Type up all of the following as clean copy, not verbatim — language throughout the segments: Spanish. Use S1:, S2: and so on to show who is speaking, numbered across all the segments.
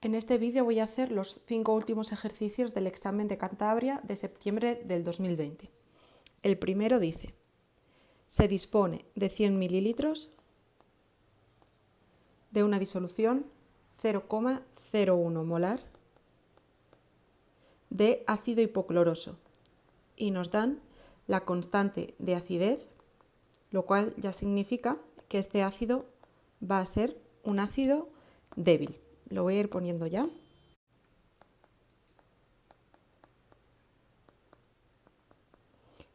S1: En este vídeo voy a hacer los 5 últimos ejercicios del examen de Cantabria de septiembre del 2020. El primero dice: se dispone de 100 mililitros de una disolución 0,01 molar de ácido hipocloroso y nos dan la constante de acidez, lo cual ya significa que este ácido va a ser un ácido débil. Lo voy a ir poniendo ya.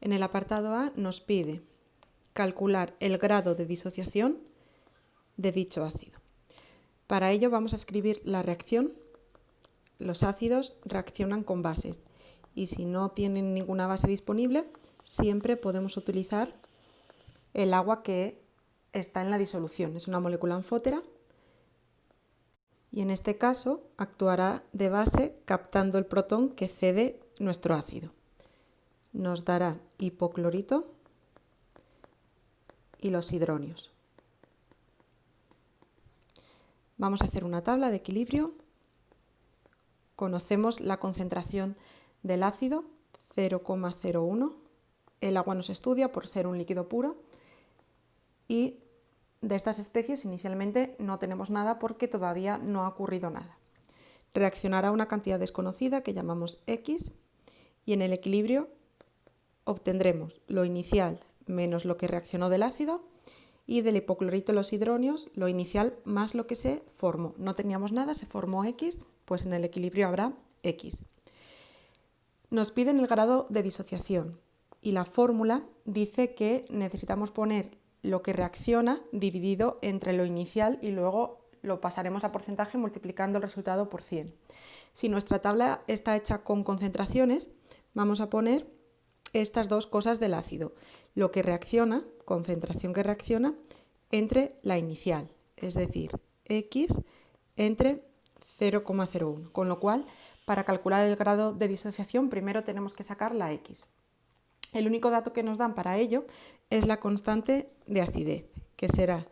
S1: En el apartado A nos pide calcular el grado de disociación de dicho ácido. Para ello vamos a escribir la reacción. Los ácidos reaccionan con bases y si no tienen ninguna base disponible, siempre podemos utilizar el agua que está en la disolución. Es una molécula anfótera y en este caso actuará de base captando el protón que cede nuestro ácido. Nos dará hipoclorito y los hidronios. Vamos a hacer una tabla de equilibrio. Conocemos la concentración del ácido, 0,01. El agua no se estudia por ser un líquido puro. Y de estas especies inicialmente no tenemos nada porque todavía no ha ocurrido nada. Reaccionará una cantidad desconocida que llamamos X y en el equilibrio obtendremos lo inicial menos lo que reaccionó del ácido y del hipoclorito y los hidronios lo inicial más lo que se formó. No teníamos nada, se formó X, pues en el equilibrio habrá X. Nos piden el grado de disociación y la fórmula dice que necesitamos poner lo que reacciona dividido entre lo inicial y luego lo pasaremos a porcentaje multiplicando el resultado por 100. Si nuestra tabla está hecha con concentraciones, vamos a poner estas dos cosas del ácido. Lo que reacciona, concentración que reacciona, entre la inicial, es decir, X entre 0,01. Con lo cual, para calcular el grado de disociación, primero tenemos que sacar la X. El único dato que nos dan para ello es la constante de acidez, que será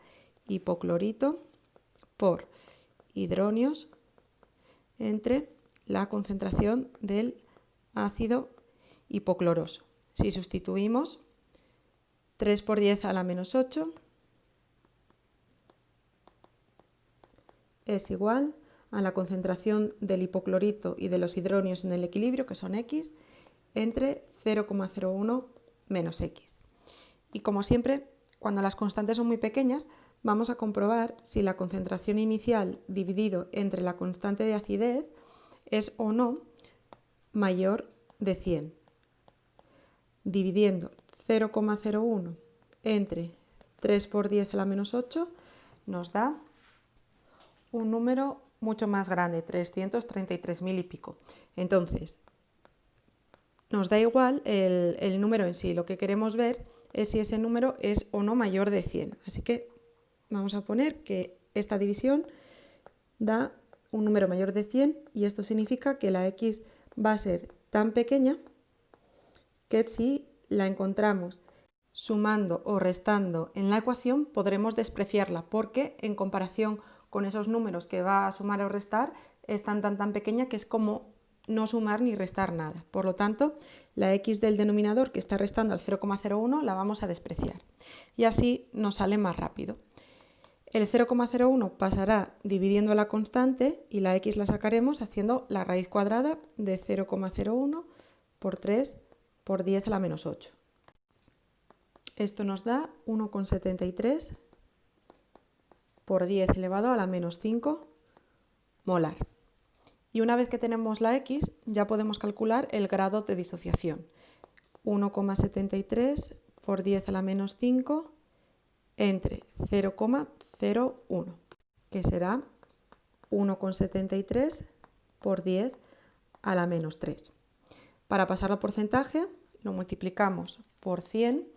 S1: hipoclorito por hidronios entre la concentración del ácido hipocloroso. Si sustituimos 3 por 10 a la menos 8 es igual a la concentración del hipoclorito y de los hidronios en el equilibrio, que son X, entre 0,01 menos X. Y como siempre, cuando las constantes son muy pequeñas, vamos a comprobar si la concentración inicial dividido entre la constante de acidez es o no mayor de 100. Dividiendo 0,01 entre 3 por 10 a la menos 8 nos da un número mucho más grande, 333.000 y pico. Entonces, nos da igual el número en sí, lo que queremos ver es si ese número es o no mayor de 100. Así que vamos a poner que esta división da un número mayor de 100 y esto significa que la X va a ser tan pequeña que si la encontramos sumando o restando en la ecuación podremos despreciarla porque en comparación con esos números que va a sumar o restar es tan pequeña que es como no sumar ni restar nada. Por lo tanto, la X del denominador que está restando al 0,01 la vamos a despreciar y así nos sale más rápido. El 0,01 pasará dividiendo la constante y la X la sacaremos haciendo la raíz cuadrada de 0,01 por 3 por 10 a la menos 8. Esto nos da 1,73 por 10 elevado a la menos 5 molar. Y una vez que tenemos la X, ya podemos calcular el grado de disociación. 1,73 por 10 a la menos 5 entre 0,01, que será 1,73 por 10 a la menos 3. Para pasarlo a porcentaje, lo multiplicamos por 100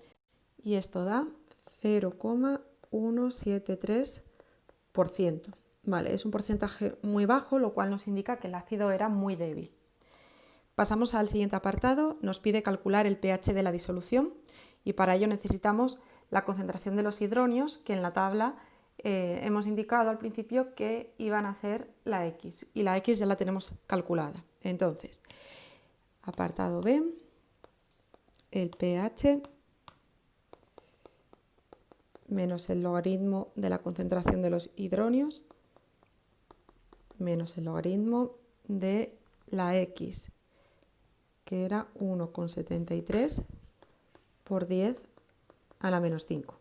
S1: y esto da 0,173%. Vale, es un porcentaje muy bajo, lo cual nos indica que el ácido era muy débil. Pasamos al siguiente apartado, nos pide calcular el pH de la disolución y para ello necesitamos la concentración de los hidronios, que en la tabla hemos indicado al principio que iban a ser la X y la X ya la tenemos calculada. Entonces, apartado B, el pH menos el logaritmo de la concentración de los hidronios menos el logaritmo de la X, que era 1,73 por 10 a la menos 5.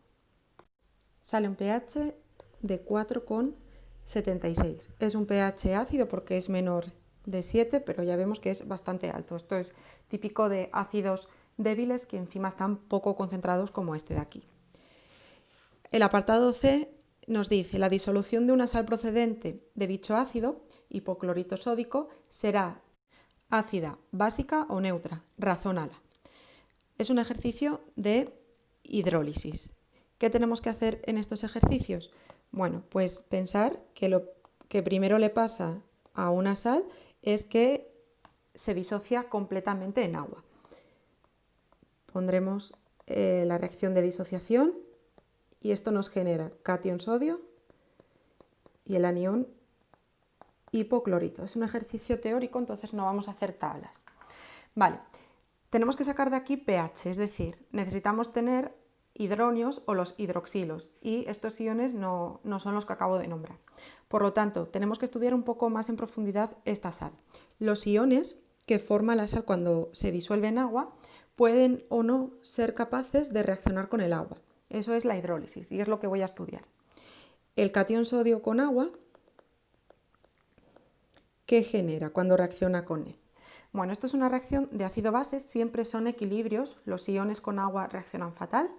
S1: Sale un pH de 4,76. Es un pH ácido porque es menor de 7, pero ya vemos que es bastante alto. Esto es típico de ácidos débiles que encima están poco concentrados como este de aquí. El apartado C nos dice: la disolución de una sal procedente de dicho ácido, hipoclorito sódico, será ácida, básica o neutra. Razónala. Es un ejercicio de hidrólisis. ¿Qué tenemos que hacer en estos ejercicios? Bueno, pues pensar que lo que primero le pasa a una sal es que se disocia completamente en agua. Pondremos la reacción de disociación y esto nos genera catión sodio y el anión hipoclorito. Es un ejercicio teórico, entonces no vamos a hacer tablas. Vale, tenemos que sacar de aquí pH, es decir, necesitamos tener hidronios o los hidroxilos y estos iones no son los que acabo de nombrar. Por lo tanto, tenemos que estudiar un poco más en profundidad esta sal. Los iones que forma la sal cuando se disuelve en agua pueden o no ser capaces de reaccionar con el agua. Eso es la hidrólisis y es lo que voy a estudiar. El catión sodio con agua, ¿qué genera cuando reacciona con él? Bueno, esto es una reacción de ácido-base, siempre son equilibrios, los iones con agua reaccionan fatal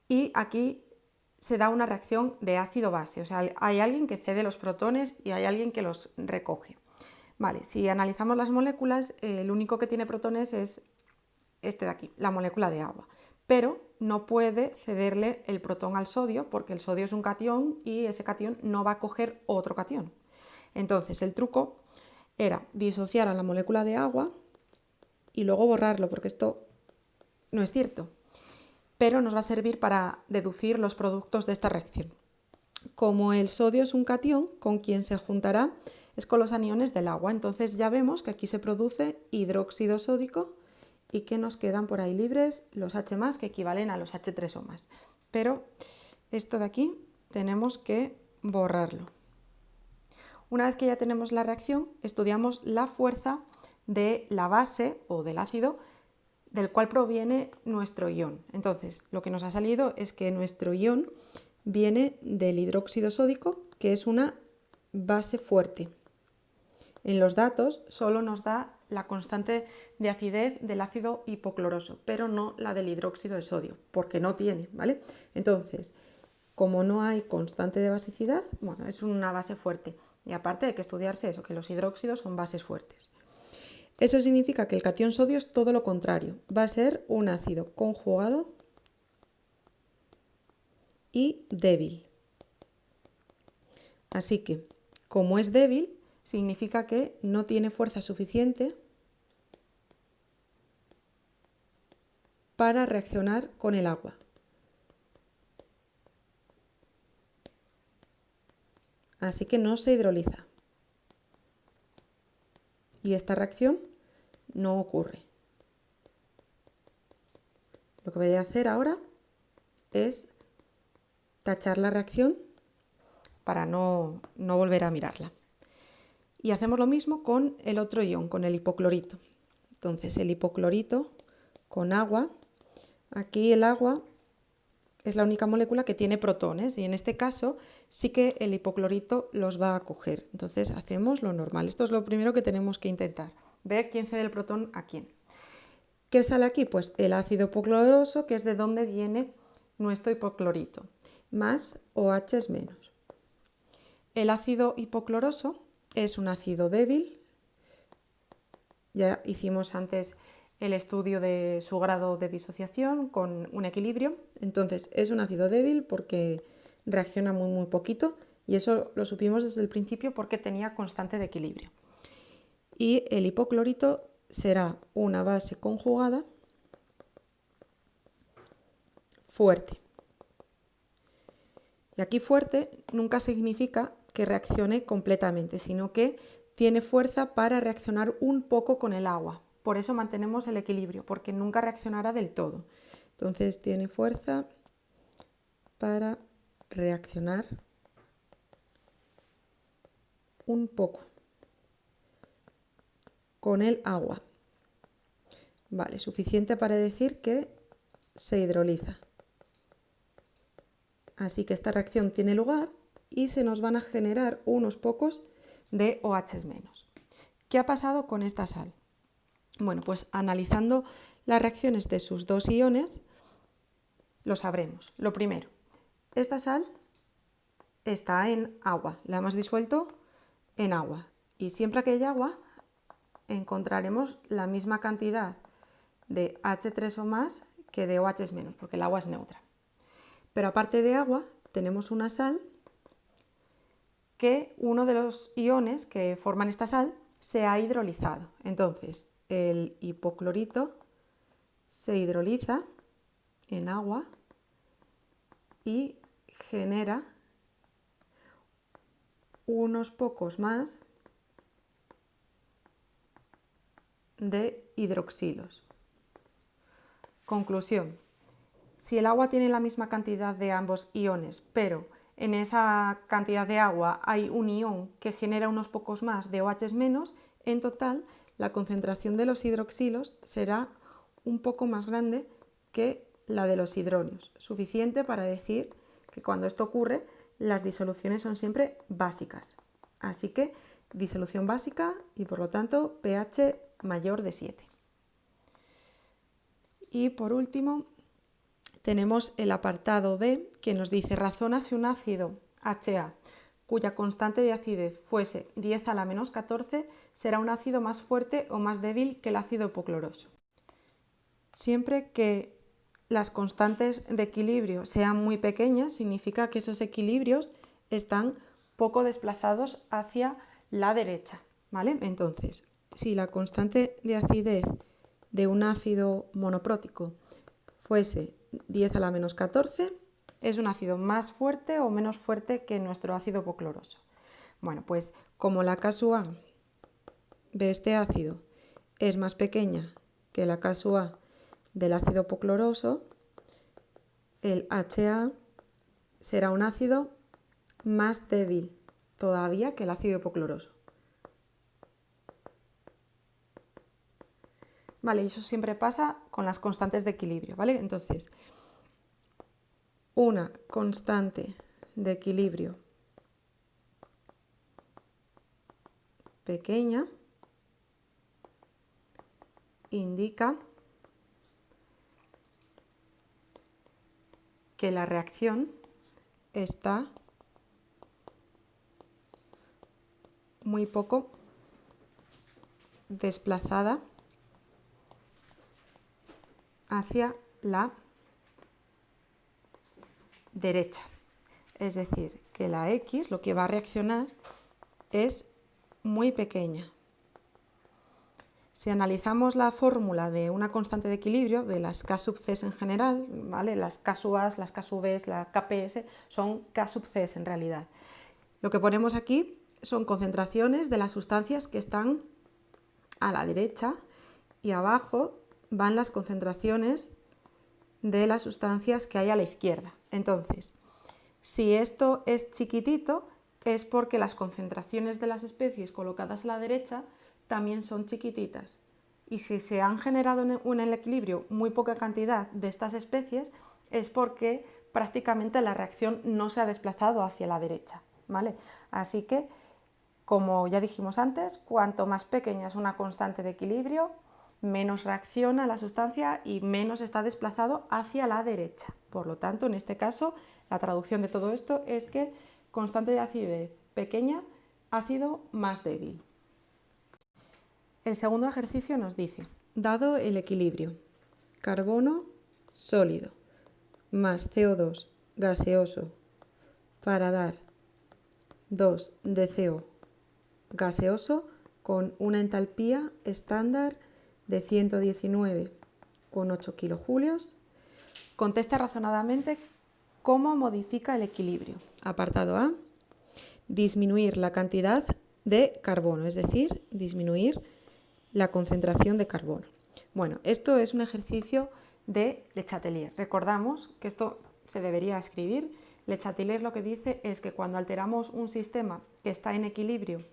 S1: y aquí se da una reacción de ácido-base, o sea, hay alguien que cede los protones y hay alguien que los recoge. Vale, si analizamos las moléculas, el único que tiene protones es este de aquí, la molécula de agua, pero no puede cederle el protón al sodio porque el sodio es un catión y ese catión no va a coger otro catión. Entonces el truco era disociar a la molécula de agua y luego borrarlo, porque esto no es cierto, pero nos va a servir para deducir los productos de esta reacción. Como el sodio es un catión, con quien se juntará es con los aniones del agua, entonces ya vemos que aquí se produce hidróxido sódico y que nos quedan por ahí libres los H+, que equivalen a los H3O+. Pero esto de aquí tenemos que borrarlo. Una vez que ya tenemos la reacción, estudiamos la fuerza de la base o del ácido del cual proviene nuestro ion. Entonces, lo que nos ha salido es que nuestro ion viene del hidróxido sódico, que es una base fuerte. En los datos solo nos da la constante de acidez del ácido hipocloroso, pero no la del hidróxido de sodio, porque no tiene, ¿vale? Entonces, como no hay constante de basicidad, bueno, es una base fuerte. Y aparte hay que estudiarse eso, que los hidróxidos son bases fuertes. Eso significa que el catión sodio es todo lo contrario. Va a ser un ácido conjugado y débil. Así que, como es débil, significa que no tiene fuerza suficiente para reaccionar con el agua. Así que no se hidroliza. Y esta reacción no ocurre. Lo que voy a hacer ahora es tachar la reacción para no volver a mirarla. Y hacemos lo mismo con el otro ion, con el hipoclorito. Entonces el hipoclorito con agua, aquí el agua es la única molécula que tiene protones y en este caso sí que el hipoclorito los va a coger. Entonces hacemos lo normal. Esto es lo primero que tenemos que intentar, ver quién cede el protón a quién. ¿Qué sale aquí? Pues el ácido hipocloroso, que es de donde viene nuestro hipoclorito, más OH menos. El ácido hipocloroso es un ácido débil. Ya hicimos antes el estudio de su grado de disociación con un equilibrio. Entonces es un ácido débil porque reacciona muy poquito y eso lo supimos desde el principio porque tenía constante de equilibrio. Y el hipoclorito será una base conjugada fuerte. Y aquí fuerte nunca significa que reaccione completamente, sino que tiene fuerza para reaccionar un poco con el agua. Por eso mantenemos el equilibrio, porque nunca reaccionará del todo. Entonces tiene fuerza para reaccionar un poco con el agua. Vale, suficiente para decir que se hidroliza. Así que esta reacción tiene lugar y se nos van a generar unos pocos de OH-. ¿Qué ha pasado con esta sal? Bueno, pues analizando las reacciones de sus dos iones, lo sabremos. Lo primero, esta sal está en agua, la hemos disuelto en agua. Y siempre que hay agua, encontraremos la misma cantidad de H3 o más que de OH-, porque el agua es neutra. Pero aparte de agua, tenemos una sal que uno de los iones que forman esta sal se ha hidrolizado. Entonces, el hipoclorito se hidroliza en agua y genera unos pocos más de hidroxilos. Conclusión: si el agua tiene la misma cantidad de ambos iones, pero en esa cantidad de agua hay un ion que genera unos pocos más de OH-, en total la concentración de los hidroxilos será un poco más grande que la de los hidronios, suficiente para decir que cuando esto ocurre las disoluciones son siempre básicas. Así que disolución básica y por lo tanto pH mayor de 7. Y por último tenemos el apartado B, que nos dice: razona si un ácido HA cuya constante de acidez fuese 10 a la menos 14 será un ácido más fuerte o más débil que el ácido hipocloroso. Siempre que las constantes de equilibrio sean muy pequeñas, significa que esos equilibrios están poco desplazados hacia la derecha, ¿vale? Entonces, si la constante de acidez de un ácido monoprótico fuese 10 a la menos 14, es un ácido más fuerte o menos fuerte que nuestro ácido hipocloroso. Bueno, pues como la K-A de este ácido es más pequeña que la K-A del ácido hipocloroso, el HA será un ácido más débil todavía que el ácido hipocloroso. Vale, y eso siempre pasa con las constantes de equilibrio, ¿vale? Entonces, una constante de equilibrio pequeña indica que la reacción está muy poco desplazada hacia la derecha. Es decir, que la X, lo que va a reaccionar, es muy pequeña. Si analizamos la fórmula de una constante de equilibrio, de las K sub C en general, ¿vale? Las K sub A, las K sub B, la KPS, son K sub C en realidad. Lo que ponemos aquí son concentraciones de las sustancias que están a la derecha y abajo van las concentraciones de las sustancias que hay a la izquierda. Entonces, si esto es chiquitito, es porque las concentraciones de las especies colocadas a la derecha también son chiquititas. Y si se han generado en el equilibrio muy poca cantidad de estas especies, es porque prácticamente la reacción no se ha desplazado hacia la derecha, ¿vale? Así que, como ya dijimos antes, cuanto más pequeña es una constante de equilibrio, menos reacciona la sustancia y menos está desplazado hacia la derecha. Por lo tanto, en este caso, la traducción de todo esto es que constante de acidez pequeña, ácido más débil. El segundo ejercicio nos dice: dado el equilibrio carbono sólido más CO2 gaseoso para dar 2 de CO gaseoso con una entalpía estándar de 119,8 kilojulios, contesta razonadamente ¿Cómo modifica el equilibrio? Apartado A, disminuir la cantidad de carbono, es decir, disminuir la concentración de carbono. Bueno, esto es un ejercicio de Le Chatelier. Recordamos que esto se debería escribir. Le Chatelier lo que dice es que cuando alteramos un sistema que está en equilibrio,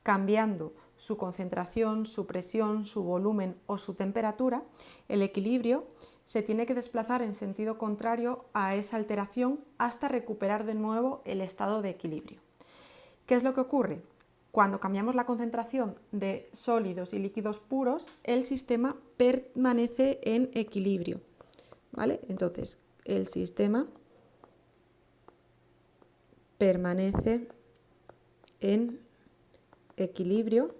S1: cambiando su concentración, su presión, su volumen o su temperatura, el equilibrio se tiene que desplazar en sentido contrario a esa alteración hasta recuperar de nuevo el estado de equilibrio. ¿Qué es lo que ocurre? Cuando cambiamos la concentración de sólidos y líquidos puros, el sistema permanece en equilibrio, ¿vale? Entonces, el sistema permanece en equilibrio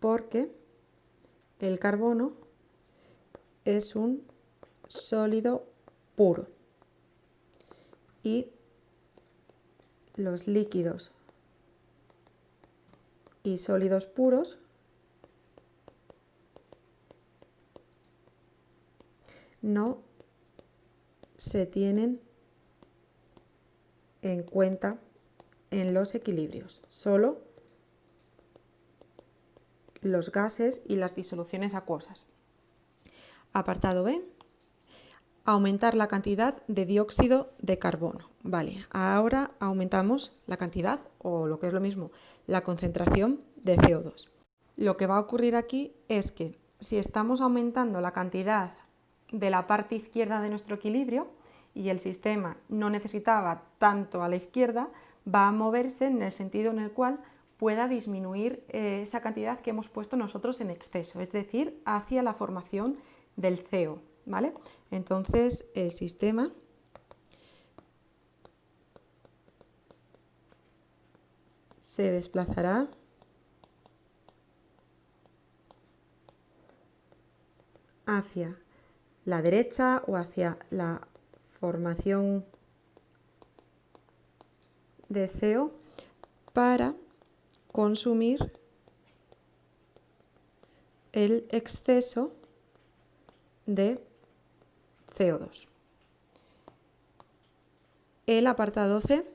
S1: porque el carbono es un sólido puro y los líquidos y sólidos puros no se tienen en cuenta en los equilibrios, solo los gases y las disoluciones acuosas. Apartado B, aumentar la cantidad de dióxido de carbono. Vale, ahora aumentamos la cantidad, o lo que es lo mismo, la concentración de CO2. Lo que va a ocurrir aquí es que si estamos aumentando la cantidad de la parte izquierda de nuestro equilibrio y el sistema no necesitaba tanto a la izquierda, va a moverse en el sentido en el cual pueda disminuir esa cantidad que hemos puesto nosotros en exceso, es decir, hacia la formación del CO, ¿vale? Entonces el sistema se desplazará hacia la derecha o hacia la formación de CO para consumir el exceso de CO2. El apartado C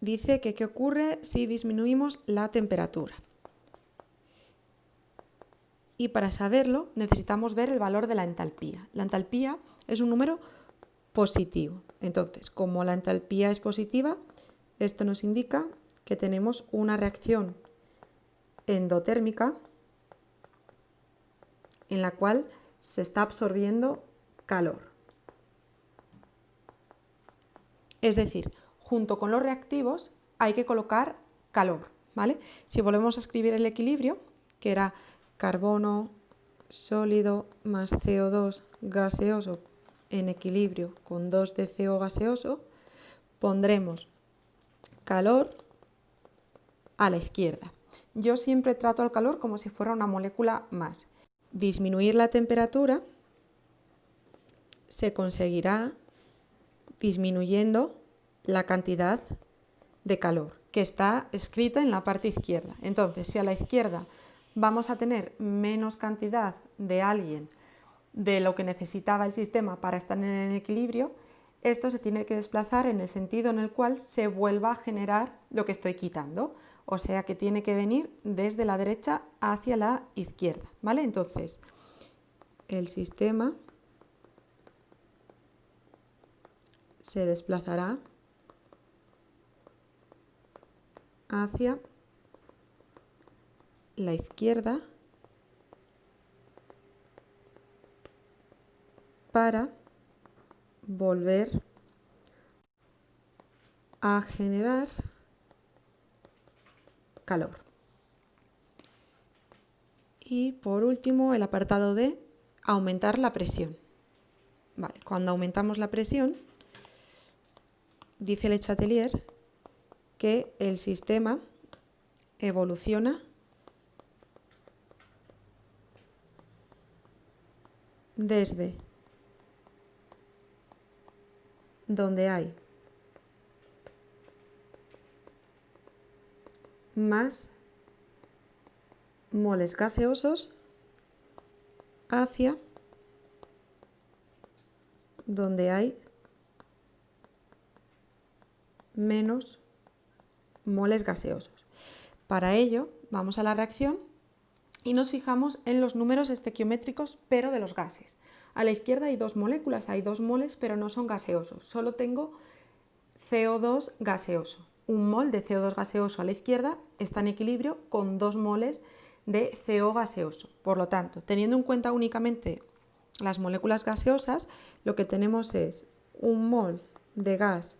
S1: dice que qué ocurre si disminuimos la temperatura. Y para saberlo necesitamos ver el valor de la entalpía. La entalpía es un número positivo. Entonces, como la entalpía es positiva, esto nos indica que tenemos una reacción endotérmica en la cual se está absorbiendo calor. Es decir, junto con los reactivos hay que colocar calor, ¿vale? Si volvemos a escribir el equilibrio, que era carbono sólido más CO2 gaseoso en equilibrio con 2 de CO gaseoso, pondremos calor a la izquierda. Yo siempre trato al calor como si fuera una molécula más. Disminuir la temperatura se conseguirá disminuyendo la cantidad de calor que está escrita en la parte izquierda. Entonces, si a la izquierda vamos a tener menos cantidad de alguien de lo que necesitaba el sistema para estar en equilibrio, esto se tiene que desplazar en el sentido en el cual se vuelva a generar lo que estoy quitando. O sea que tiene que venir desde la derecha hacia la izquierda, ¿vale? Entonces, el sistema se desplazará hacia la izquierda para volver a generar calor. Y por último, el apartado D, aumentar la presión. Vale, cuando aumentamos la presión, dice Le Chatelier que el sistema evoluciona desde donde hay más moles gaseosos hacia donde hay menos moles gaseosos. Para ello, vamos a la reacción y nos fijamos en los números estequiométricos, pero de los gases. A la izquierda hay 2 moléculas, hay 2 moles, pero no son gaseosos. Solo tengo CO2 gaseoso. Un mol de CO2 gaseoso a la izquierda está en equilibrio con 2 moles de CO gaseoso. Por lo tanto, teniendo en cuenta únicamente las moléculas gaseosas, lo que tenemos es un mol de gas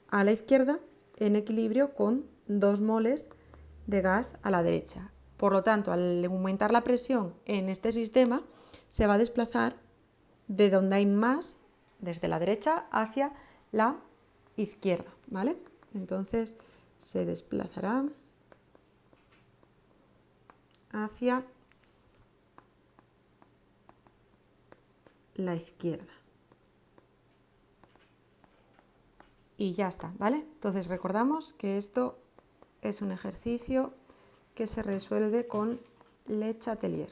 S1: a la izquierda en equilibrio con 2 moles de gas a la derecha. Por lo tanto, al aumentar la presión en este sistema, se va a desplazar de donde hay más, desde la derecha hacia la izquierda, ¿vale? Entonces se desplazará hacia la izquierda. Y ya está, ¿vale? Entonces recordamos que esto es un ejercicio que se resuelve con Le Chatelier.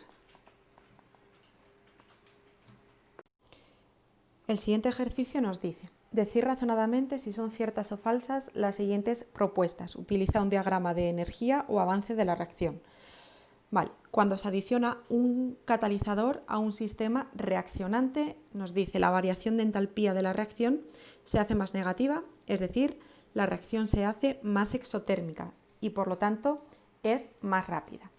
S1: El siguiente ejercicio nos dice: decir razonadamente si son ciertas o falsas las siguientes propuestas. Utiliza un diagrama de energía o avance de la reacción. Vale, cuando se adiciona un catalizador a un sistema reaccionante, nos dice la variación de entalpía de la reacción se hace más negativa, es decir, la reacción se hace más exotérmica y por lo tanto es más rápida.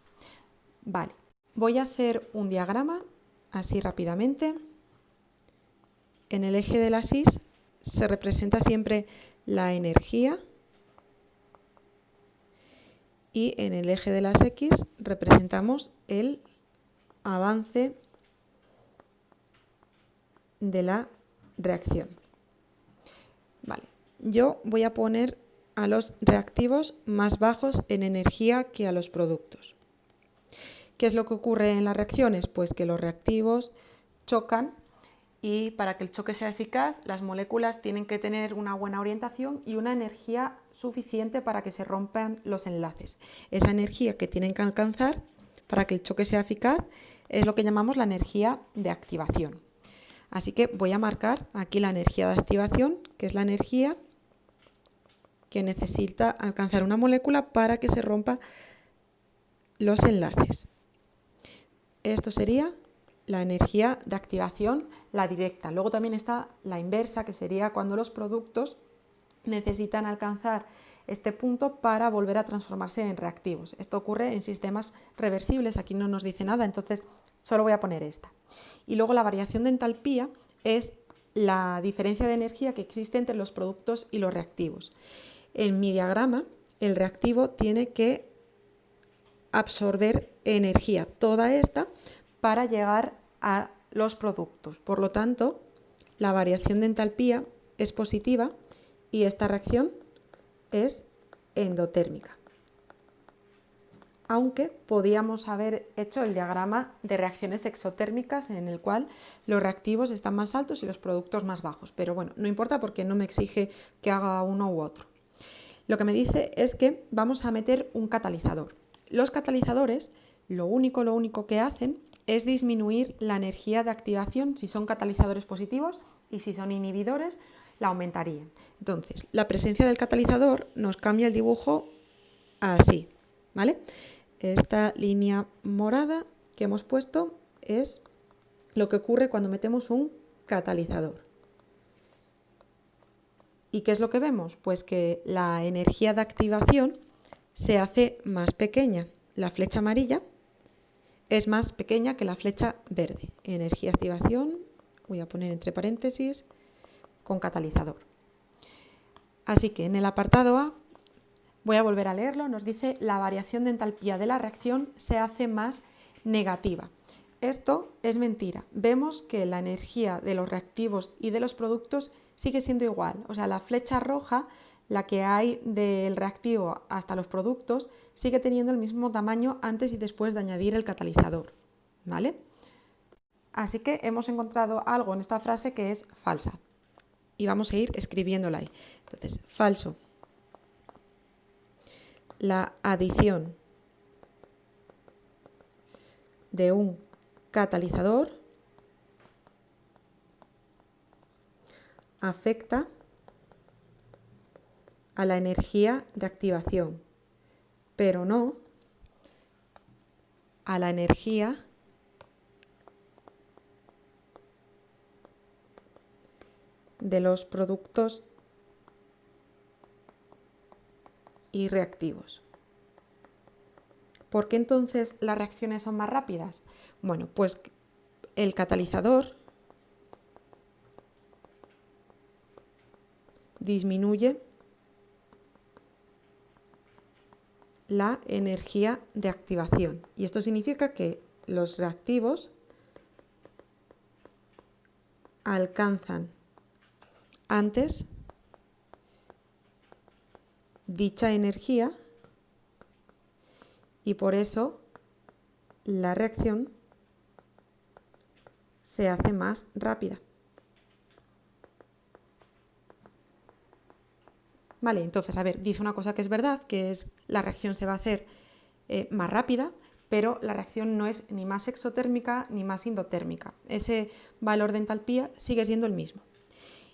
S1: Vale, voy a hacer un diagrama así rápidamente. En el eje de la X se representa siempre la energía y en el eje de las X representamos el avance de la reacción. Vale, yo voy a poner a los reactivos más bajos en energía que a los productos. ¿Qué es lo que ocurre en las reacciones? Pues que los reactivos chocan y para que el choque sea eficaz, las moléculas tienen que tener una buena orientación y una energía suficiente para que se rompan los enlaces. Esa energía que tienen que alcanzar para que el choque sea eficaz es lo que llamamos la energía de activación. Así que voy a marcar aquí la energía de activación, que es la energía que necesita alcanzar una molécula para que se rompan los enlaces. Esto sería la energía de activación, la directa. Luego también está la inversa, que sería cuando los productos necesitan alcanzar este punto para volver a transformarse en reactivos. Esto ocurre en sistemas reversibles, aquí no nos dice nada, entonces solo voy a poner esta. Y luego la variación de entalpía es la diferencia de energía que existe entre los productos y los reactivos. En mi diagrama, el reactivo tiene que absorber energía, toda esta, para llegar a los productos. Por lo tanto, la variación de entalpía es positiva y esta reacción es endotérmica. Aunque podíamos haber hecho el diagrama de reacciones exotérmicas en el cual los reactivos están más altos y los productos más bajos. Pero bueno, no importa porque no me exige que haga uno u otro. Lo que me dice es que vamos a meter un catalizador. Los catalizadores, lo único que hacen es disminuir la energía de activación si son catalizadores positivos y si son inhibidores la aumentarían. Entonces, la presencia del catalizador nos cambia el dibujo así, ¿vale? Esta línea morada que hemos puesto es lo que ocurre cuando metemos un catalizador. ¿Y qué es lo que vemos? Pues que la energía de activación se hace más pequeña. La flecha amarilla es más pequeña que la flecha verde. Energía de activación, voy a poner entre paréntesis, con catalizador. Así que en el apartado A, voy a volver a leerlo, nos dice la variación de entalpía de la reacción se hace más negativa. Esto es mentira. Vemos que la energía de los reactivos y de los productos sigue siendo igual. O sea, la flecha roja, la que hay del reactivo hasta los productos, sigue teniendo el mismo tamaño antes y después de añadir el catalizador, ¿vale? Así que hemos encontrado algo en esta frase que es falsa. Y vamos a ir escribiéndola ahí. Entonces, falso. La adición de un catalizador afecta a la energía de activación, pero no a la energía de los productos y reactivos. ¿Por qué entonces las reacciones son más rápidas? Bueno, pues el catalizador disminuye la energía de activación y esto significa que los reactivos alcanzan antes dicha energía y por eso la reacción se hace más rápida. Vale, entonces, a ver, dice una cosa que es verdad, que es la reacción se va a hacer más rápida, pero la reacción no es ni más exotérmica ni más endotérmica. Ese valor de entalpía sigue siendo el mismo.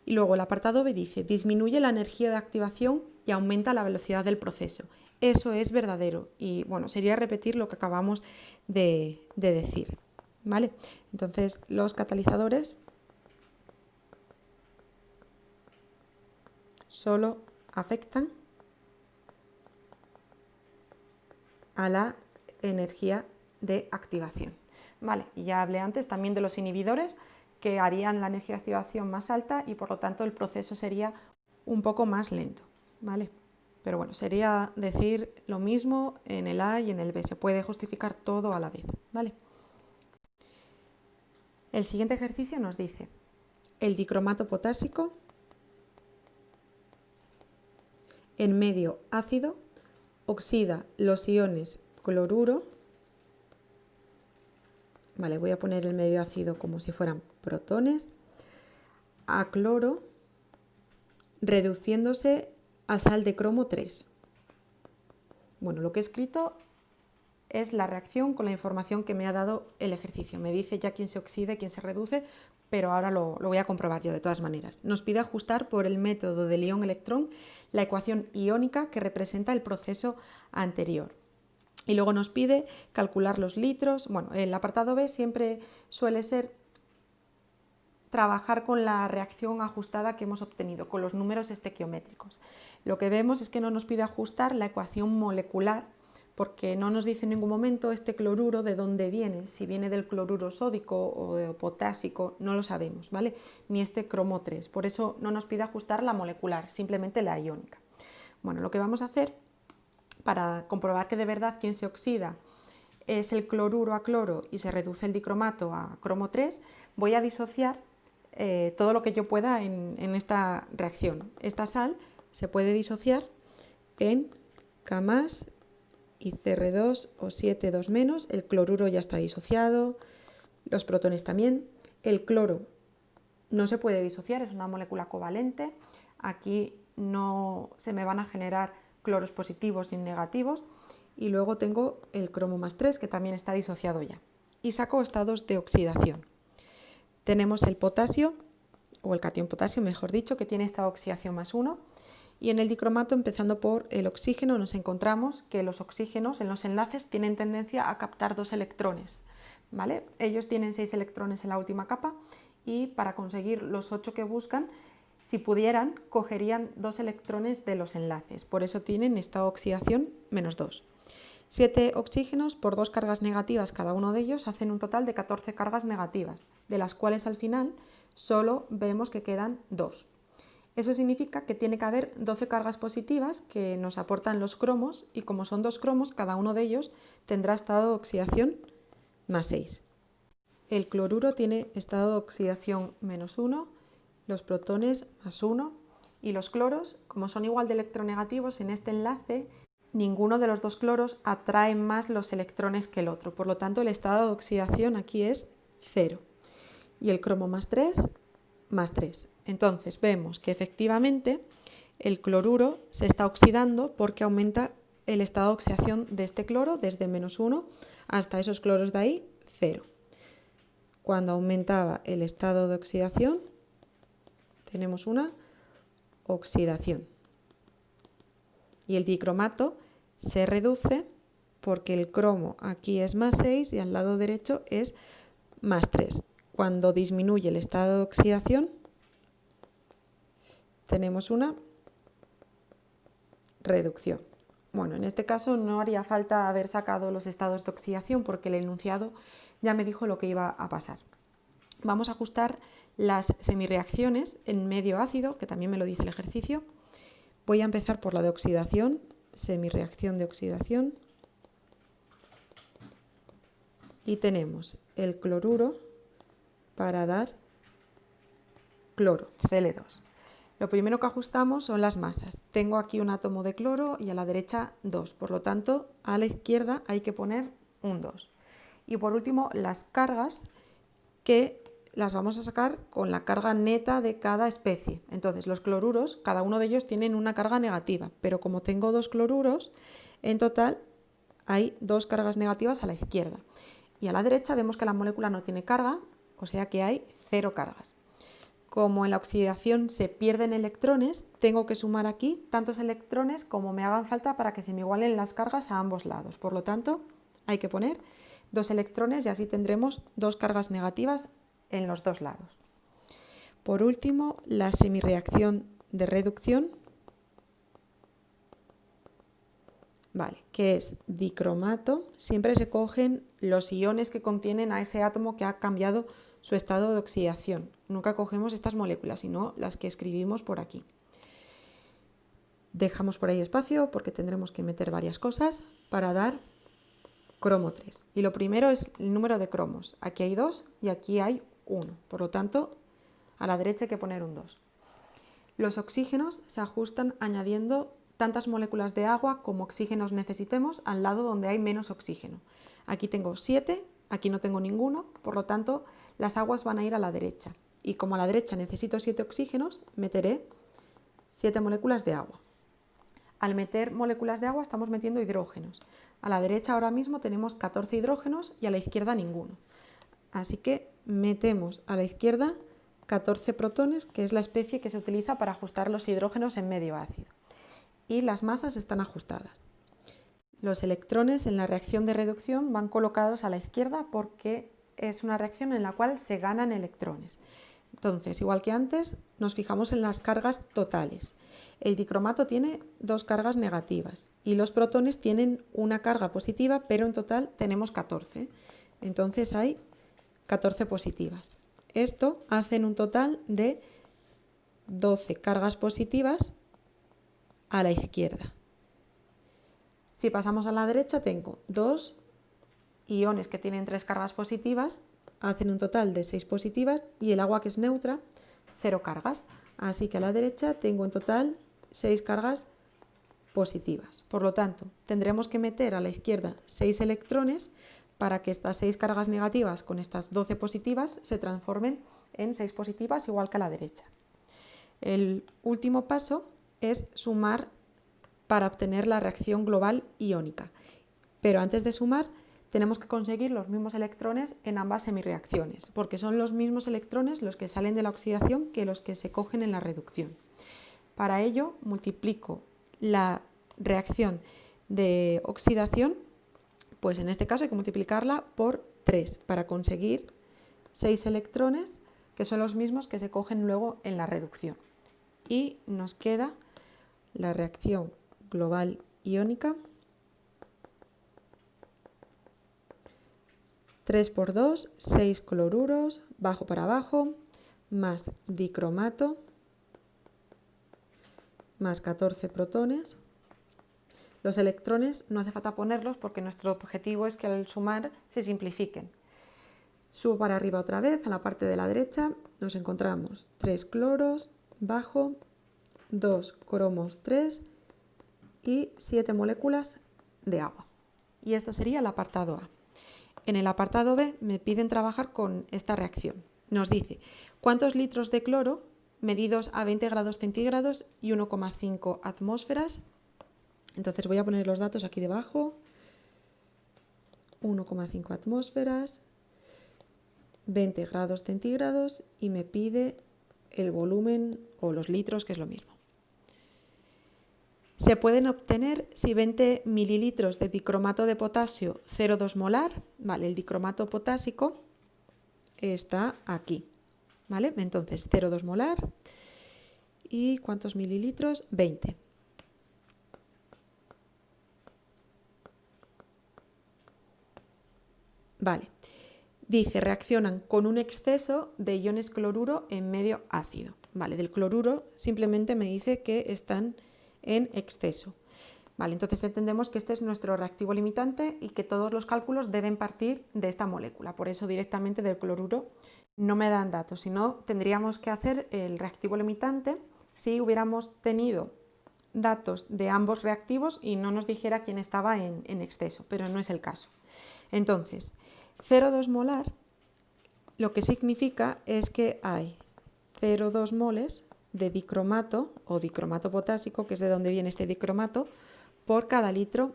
S1: Y luego el apartado B dice, disminuye la energía de activación y aumenta la velocidad del proceso. Eso es verdadero y bueno, sería repetir lo que acabamos de decir, ¿vale? Entonces, los catalizadores solo afectan a la energía de activación, ¿vale? Y ya hablé antes también de los inhibidores que harían la energía de activación más alta y por lo tanto el proceso sería un poco más lento, ¿vale? Pero bueno, sería decir lo mismo en el A y en el B, se puede justificar todo a la vez, ¿vale? El siguiente ejercicio nos dice, el dicromato potásico en medio ácido oxida los iones cloruro, vale, voy a poner el medio ácido como si fueran protones, a cloro, reduciéndose a sal de cromo 3. Bueno, lo que he escrito es la reacción con la información que me ha dado el ejercicio. Me dice ya quién se oxida y quién se reduce, pero ahora lo voy a comprobar yo de todas maneras. Nos pide ajustar por el método del ión-electrón la ecuación iónica que representa el proceso anterior. Y luego nos pide calcular los litros. Bueno, el apartado B siempre suele ser trabajar con la reacción ajustada que hemos obtenido, con los números estequiométricos. Lo que vemos es que no nos pide ajustar la ecuación molecular porque no nos dice en ningún momento este cloruro de dónde viene, si viene del cloruro sódico o de potásico, no lo sabemos, ¿vale? Ni este cromo 3, por eso no nos pide ajustar la molecular, simplemente la iónica. Bueno, lo que vamos a hacer para comprobar que de verdad quien se oxida es el cloruro a cloro y se reduce el dicromato a cromo 3, voy a disociar todo lo que yo pueda en esta reacción. Esta sal se puede disociar en K+ y Cr2 o 7, 2-, el cloruro ya está disociado, los protones también. El cloro no se puede disociar, es una molécula covalente, aquí no se me van a generar cloros positivos ni negativos, y luego tengo el cromo +3 que también está disociado ya. Y saco estados de oxidación. Tenemos el potasio, o el catión potasio, mejor dicho, que tiene esta oxidación +1, y en el dicromato, empezando por el oxígeno, nos encontramos que los oxígenos en los enlaces tienen tendencia a captar 2 electrones, ¿vale? Ellos tienen 6 electrones en la última capa y para conseguir los 8 que buscan, si pudieran, cogerían 2 electrones de los enlaces, por eso tienen esta oxidación -2. 7 oxígenos por 2 cargas negativas cada uno de ellos hacen un total de 14 cargas negativas, de las cuales al final solo vemos que quedan 2. Eso significa que tiene que haber 12 cargas positivas que nos aportan los cromos y como son 2 cromos, cada uno de ellos tendrá estado de oxidación +6. El cloruro tiene estado de oxidación -1, los protones +1 y los cloros, como son igual de electronegativos en este enlace, ninguno de los 2 cloros atrae más los electrones que el otro, por lo tanto el estado de oxidación aquí es 0. Y el cromo +3, +3. Entonces vemos que efectivamente el cloruro se está oxidando porque aumenta el estado de oxidación de este cloro desde -1 hasta esos cloros de ahí, 0. Cuando aumentaba el estado de oxidación, tenemos una oxidación. Y el dicromato se reduce porque el cromo aquí es +6 y al lado derecho es +3. Cuando disminuye el estado de oxidación, tenemos una reducción. Bueno, en este caso no haría falta haber sacado los estados de oxidación porque el enunciado ya me dijo lo que iba a pasar. Vamos a ajustar las semirreacciones en medio ácido, que también me lo dice el ejercicio. Voy a empezar por la de oxidación, semirreacción de oxidación. Y tenemos el cloruro para dar cloro, Cl2. Lo primero que ajustamos son las masas. Tengo aquí un átomo de cloro y a la derecha 2. Por lo tanto, a la izquierda hay que poner un 2. Y por último, las cargas, que las vamos a sacar con la carga neta de cada especie. Entonces, los cloruros, cada uno de ellos tienen una carga negativa, pero como tengo 2 cloruros, en total hay 2 cargas negativas a la izquierda. Y a la derecha vemos que la molécula no tiene carga, o sea que hay 0 cargas. Como en la oxidación se pierden electrones, tengo que sumar aquí tantos electrones como me hagan falta para que se me igualen las cargas a ambos lados. Por lo tanto, hay que poner 2 electrones y así tendremos 2 cargas negativas en los 2 lados. Por último, la semirreacción de reducción, que es dicromato. Siempre se cogen los iones que contienen a ese átomo que ha cambiado su estado de oxidación. Nunca cogemos estas moléculas, sino las que escribimos por aquí. Dejamos por ahí espacio porque tendremos que meter varias cosas para dar cromo 3. Y lo primero es el número de cromos. Aquí hay 2 y aquí hay 1. Por lo tanto, a la derecha hay que poner un 2. Los oxígenos se ajustan añadiendo tantas moléculas de agua como oxígenos necesitemos al lado donde hay menos oxígeno. Aquí tengo 7, aquí no tengo ninguno, por lo tanto las aguas van a ir a la derecha. Y como a la derecha necesito 7 oxígenos, meteré 7 moléculas de agua. Al meter moléculas de agua estamos metiendo hidrógenos. A la derecha ahora mismo tenemos 14 hidrógenos y a la izquierda ninguno. Así que metemos a la izquierda 14 protones, que es la especie que se utiliza para ajustar los hidrógenos en medio ácido. Y las masas están ajustadas. Los electrones en la reacción de reducción van colocados a la izquierda porque es una reacción en la cual se ganan electrones. Entonces, igual que antes, nos fijamos en las cargas totales. El dicromato tiene 2 cargas negativas y los protones tienen una carga positiva, pero en total tenemos 14. Entonces hay 14 positivas. Esto hace un total de 12 cargas positivas a la izquierda. Si pasamos a la derecha, tengo 2 iones que tienen 3 cargas positivas, hacen un total de 6 positivas, y el agua, que es neutra, 0 cargas. Así que a la derecha tengo en total 6 cargas positivas. Por lo tanto, tendremos que meter a la izquierda 6 electrones para que estas 6 cargas negativas con estas 12 positivas se transformen en 6 positivas, igual que a la derecha. El último paso es sumar para obtener la reacción global iónica. Pero antes de sumar, tenemos que conseguir los mismos electrones en ambas semirreacciones, porque son los mismos electrones los que salen de la oxidación que los que se cogen en la reducción. Para ello, multiplico la reacción de oxidación, pues en este caso hay que multiplicarla por 3 para conseguir 6 electrones, que son los mismos que se cogen luego en la reducción. Y nos queda la reacción global iónica, 3 por 2, 6 cloruros, bajo para abajo, más dicromato, más 14 protones. Los electrones no hace falta ponerlos porque nuestro objetivo es que al sumar se simplifiquen. Subo para arriba otra vez, a la parte de la derecha nos encontramos 3 cloros, bajo, 2 cromos 3 y 7 moléculas de agua. Y esto sería el apartado A. En el apartado B me piden trabajar con esta reacción. Nos dice cuántos litros de cloro medidos a 20 grados centígrados y 1,5 atmósferas. Entonces voy a poner los datos aquí debajo. 1,5 atmósferas, 20 grados centígrados y me pide el volumen o los litros, que es lo mismo. Se pueden obtener si 20 mililitros de dicromato de potasio 0,2 molar, ¿vale? El dicromato potásico está aquí, ¿vale? Entonces 0,2 molar y ¿cuántos mililitros? 20. Vale. Dice, reaccionan con un exceso de iones cloruro en medio ácido. Vale, del cloruro simplemente me dice que están en exceso. Vale, entonces entendemos que este es nuestro reactivo limitante y que todos los cálculos deben partir de esta molécula. Por eso directamente del cloruro no me dan datos, sino tendríamos que hacer el reactivo limitante si hubiéramos tenido datos de ambos reactivos y no nos dijera quién estaba en exceso, pero no es el caso. Entonces, 0,2 molar lo que significa es que hay 0,2 moles de dicromato o dicromato potásico, que es de donde viene este dicromato, por cada litro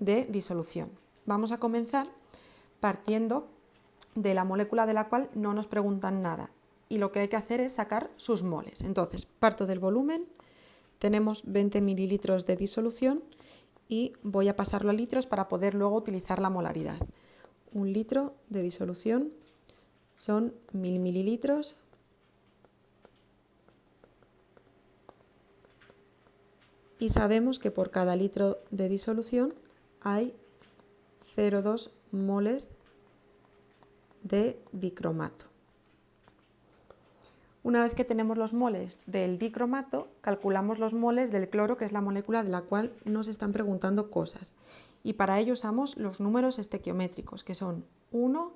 S1: de disolución. Vamos a comenzar partiendo de la molécula de la cual no nos preguntan nada y lo que hay que hacer es sacar sus moles. Entonces, parto del volumen, tenemos 20 mililitros de disolución y voy a pasarlo a litros para poder luego utilizar la molaridad. 1 litro de disolución son 1000 mililitros y sabemos que por cada litro de disolución hay 0,2 moles de dicromato. Una vez que tenemos los moles del dicromato, calculamos los moles del cloro, que es la molécula de la cual nos están preguntando cosas. Y para ello usamos los números estequiométricos, que son 1,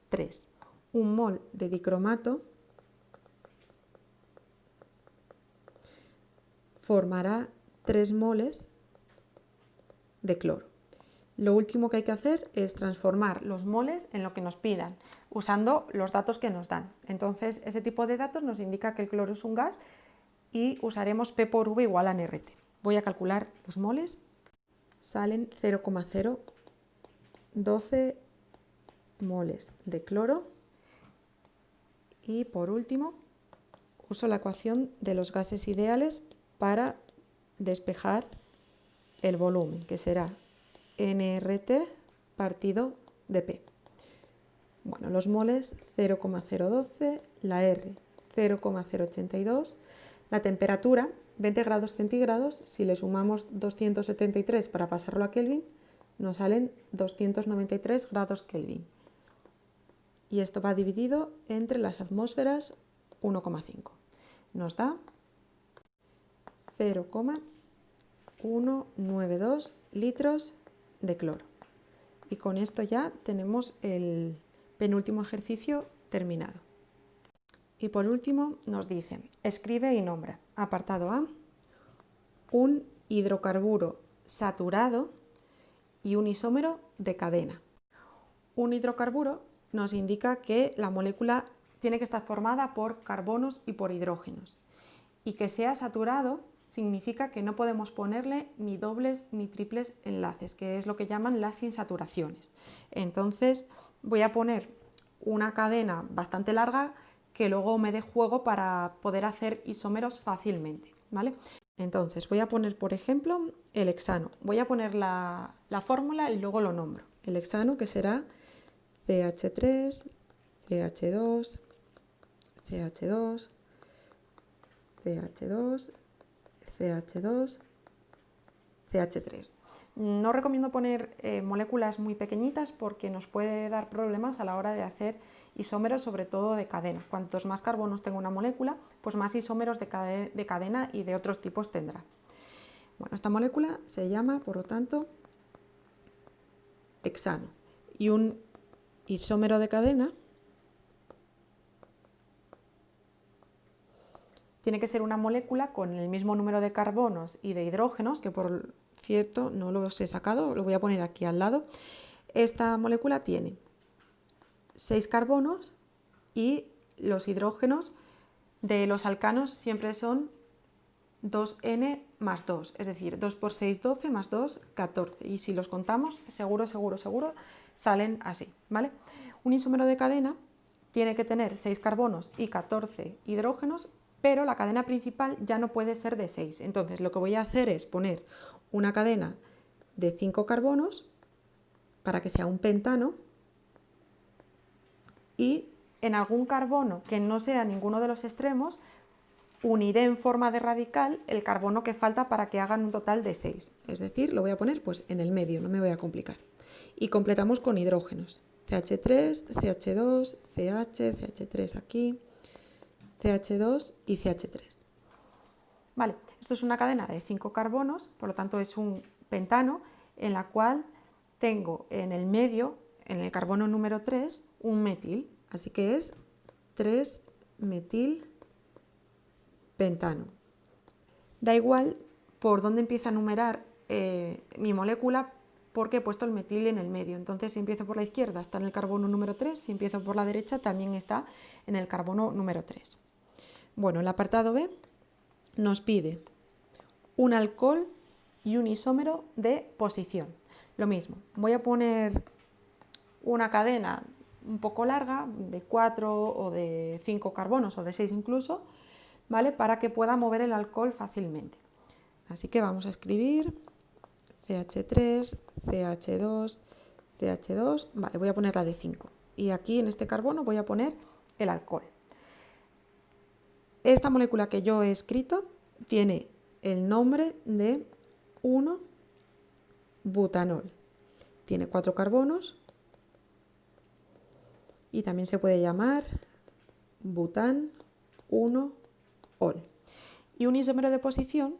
S1: 3. Un mol de dicromato formará 3 moles de cloro. Lo último que hay que hacer es transformar los moles en lo que nos pidan, usando los datos que nos dan. Entonces, ese tipo de datos nos indica que el cloro es un gas y usaremos P por V igual a NRT. Voy a calcular los moles. Salen 0,012 moles de cloro. Y por último, uso la ecuación de los gases ideales para despejar el volumen, que será NRT partido de P. Bueno, los moles 0,012, la R 0,082, la temperatura 20 grados centígrados, si le sumamos 273 para pasarlo a Kelvin, nos salen 293 grados Kelvin. Y esto va dividido entre las atmósferas 1,5. Nos da 0,192 litros de cloro. Y con esto ya tenemos el penúltimo ejercicio terminado. Y por último nos dicen, escribe y nombra, apartado A, un hidrocarburo saturado y un isómero de cadena. Un hidrocarburo nos indica que la molécula tiene que estar formada por carbonos y por hidrógenos. Y que sea saturado significa que no podemos ponerle ni dobles ni triples enlaces, que es lo que llaman las insaturaciones. Entonces voy a poner una cadena bastante larga que luego me dé juego para poder hacer isómeros fácilmente, ¿vale? Entonces voy a poner, por ejemplo, el hexano. Voy a poner la fórmula y luego lo nombro. El hexano, que será CH3, CH2, CH2, CH2, CH2, CH3. No recomiendo poner moléculas muy pequeñitas porque nos puede dar problemas a la hora de hacer isómeros, sobre todo de cadena. Cuantos más carbonos tenga una molécula, pues más isómeros de cadena y de otros tipos tendrá. Bueno, esta molécula se llama, por lo tanto, hexano. Y un isómero de cadena tiene que ser una molécula con el mismo número de carbonos y de hidrógenos, que por cierto no los he sacado, lo voy a poner aquí al lado. Esta molécula tiene 6 carbonos y los hidrógenos de los alcanos siempre son 2n más 2, es decir, 2 por 6, 12 más 2, 14. Y si los contamos, seguro salen así, ¿vale? Un isómero de cadena tiene que tener 6 carbonos y 14 hidrógenos pero la cadena principal ya no puede ser de 6. Entonces lo que voy a hacer es poner una cadena de 5 carbonos para que sea un pentano, y en algún carbono que no sea ninguno de los extremos uniré en forma de radical el carbono que falta para que hagan un total de 6. Es decir, lo voy a poner pues en el medio, no me voy a complicar. Y completamos con hidrógenos. CH3, CH2, CH, CH3 aquí, CH2 y CH3. Vale, esto es una cadena de 5 carbonos, por lo tanto es un pentano en la cual tengo en el medio, en el carbono número 3, un metil. Así que es 3-metilpentano. Da igual por dónde empieza a numerar mi molécula, porque he puesto el metil en el medio. Entonces, si empiezo por la izquierda está en el carbono número 3, si empiezo por la derecha también está en el carbono número 3. Bueno, el apartado B nos pide un alcohol y un isómero de posición. Lo mismo, voy a poner una cadena un poco larga, de 4 o de 5 carbonos o de 6 incluso, ¿vale? Para que pueda mover el alcohol fácilmente. Así que vamos a escribir CH3, CH2, CH2, vale, voy a poner la de 5. Y aquí en este carbono voy a poner el alcohol. Esta molécula que yo he escrito tiene el nombre de 1-butanol. Tiene 4 carbonos y también se puede llamar bután 1-ol. Y un isómero de posición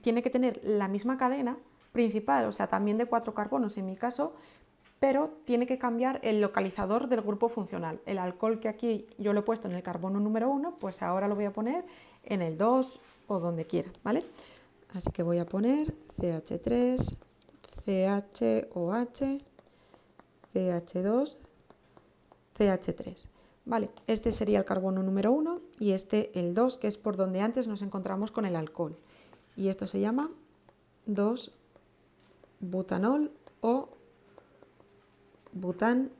S1: tiene que tener la misma cadena principal, o sea, también de 4 carbonos en mi caso, pero tiene que cambiar el localizador del grupo funcional. El alcohol que aquí yo lo he puesto en el carbono número 1, pues ahora lo voy a poner en el 2 o donde quiera, ¿vale? Así que voy a poner CH3, CHOH, CH2, CH3. Vale, este sería el carbono número 1 y este el 2, que es por donde antes nos encontramos con el alcohol. Y esto se llama 2-butanol o bután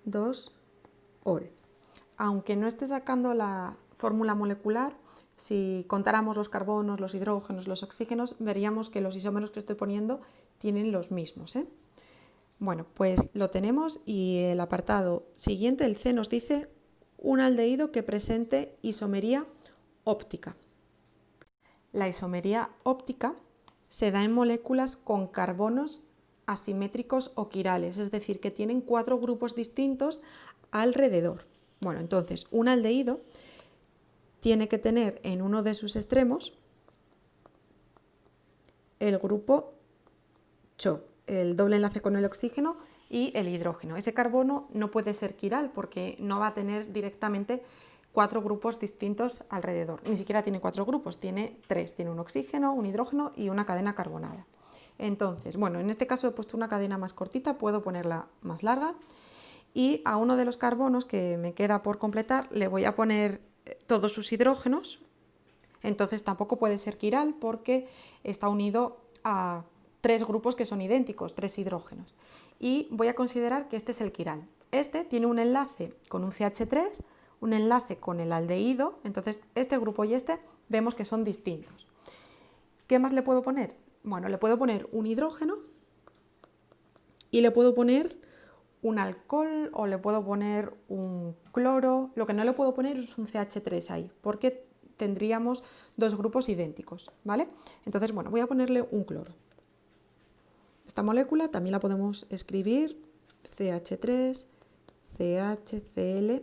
S1: 2-ol. Aunque no esté sacando la fórmula molecular, si contáramos los carbonos, los hidrógenos, los oxígenos, veríamos que los isómeros que estoy poniendo tienen los mismos, ¿eh? Bueno, pues lo tenemos, y el apartado siguiente, el C, nos dice un aldehído que presente isomería óptica. La isomería óptica se da en moléculas con carbonos asimétricos o quirales, es decir, que tienen 4 grupos distintos alrededor. Bueno, entonces un aldehído tiene que tener en uno de sus extremos el grupo CHO, el doble enlace con el oxígeno y el hidrógeno. Ese carbono no puede ser quiral porque no va a tener directamente 4 grupos distintos alrededor. Ni siquiera tiene 4 grupos, tiene 3. Tiene un oxígeno, un hidrógeno y una cadena carbonada. Entonces, bueno, en este caso he puesto una cadena más cortita, puedo ponerla más larga. Y a uno de los carbonos que me queda por completar le voy a poner todos sus hidrógenos. Entonces tampoco puede ser quiral porque está unido a 3 grupos que son idénticos, 3 hidrógenos. Y voy a considerar que este es el quiral. Este tiene un enlace con un CH3, un enlace con el aldehído, entonces este grupo y este vemos que son distintos. ¿Qué más le puedo poner? Bueno, le puedo poner un hidrógeno y le puedo poner un alcohol o le puedo poner un cloro. Lo que no le puedo poner es un CH3 ahí, porque tendríamos 2 grupos idénticos, ¿vale? Entonces, bueno, voy a ponerle un cloro. Esta molécula también la podemos escribir CH3, CHCl,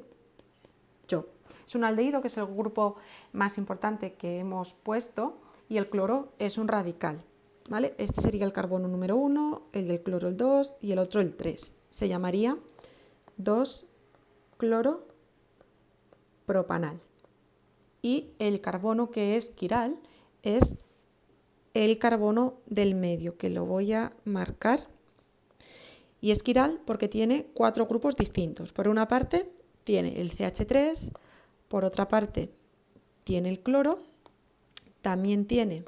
S1: CHO. Es un aldehído, que es el grupo más importante que hemos puesto, y el cloro es un radical, ¿vale? Este sería el carbono número 1, el del cloro el 2 y el otro el 3. Se llamaría 2-cloropropanal. Y el carbono que es quiral es el carbono del medio, que lo voy a marcar. Y es quiral porque tiene 4 grupos distintos. Por una parte tiene el CH3, por otra parte tiene el cloro, también tiene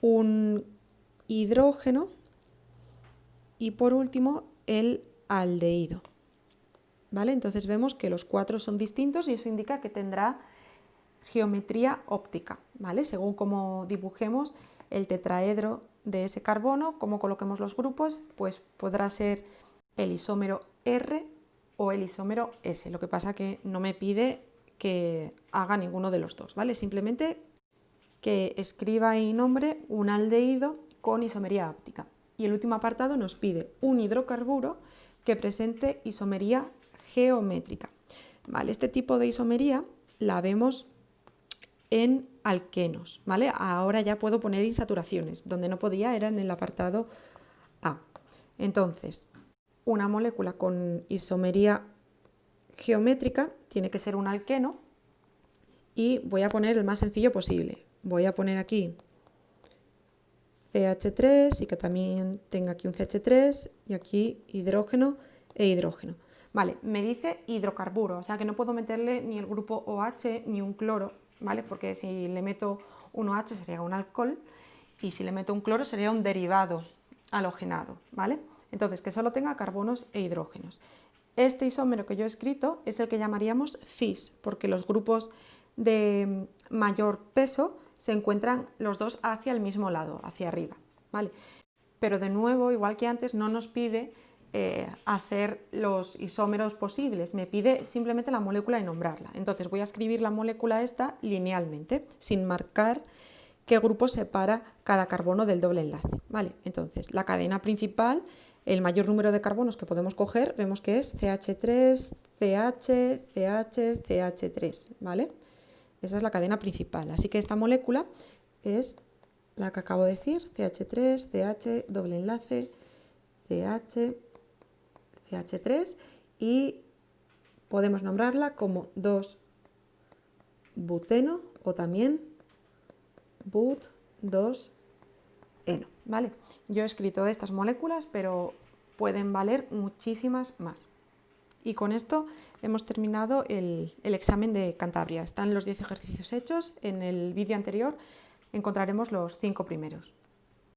S1: un hidrógeno y por último el aldehído. ¿vale? Entonces vemos que los 4 son distintos y eso indica que tendrá geometría óptica, ¿vale? Según cómo dibujemos el tetraedro de ese carbono, cómo coloquemos los grupos, pues podrá ser el isómero R o el isómero S. Lo que pasa que no me pide que haga ninguno de los dos, ¿vale? Simplemente que escriba y nombre un aldehído con isomería óptica. Y el último apartado nos pide un hidrocarburo que presente isomería geométrica. ¿Vale? Este tipo de isomería la vemos en alquenos, ¿vale? Ahora ya puedo poner insaturaciones, donde no podía era en el apartado A. Entonces, una molécula con isomería geométrica tiene que ser un alqueno y voy a poner el más sencillo posible. Voy a poner aquí CH3 y que también tenga aquí un CH3 y aquí hidrógeno e hidrógeno. Vale, me dice hidrocarburo, o sea que no puedo meterle ni el grupo OH ni un cloro, ¿vale? Porque si le meto un OH sería un alcohol y si le meto un cloro sería un derivado halogenado, ¿vale? Entonces, que solo tenga carbonos e hidrógenos. Este isómero que yo he escrito es el que llamaríamos cis, porque los grupos de mayor peso se encuentran los dos hacia el mismo lado, hacia arriba, ¿vale? Pero de nuevo, igual que antes, no nos pide hacer los isómeros posibles, me pide simplemente la molécula y nombrarla. Entonces voy a escribir la molécula esta linealmente, sin marcar qué grupo separa cada carbono del doble enlace, ¿vale? Entonces, la cadena principal, el mayor número de carbonos que podemos coger, vemos que es CH3, CH, CH, CH3, ¿vale? Esa es la cadena principal. Así que esta molécula es la que acabo de decir, CH3, CH, doble enlace, CH, CH3 y podemos nombrarla como 2-buteno o también but-2-eno, ¿vale? Yo he escrito estas moléculas, pero pueden valer muchísimas más. Y con esto hemos terminado el examen de Cantabria. Están los 10 ejercicios hechos. En el vídeo anterior encontraremos los 5 primeros.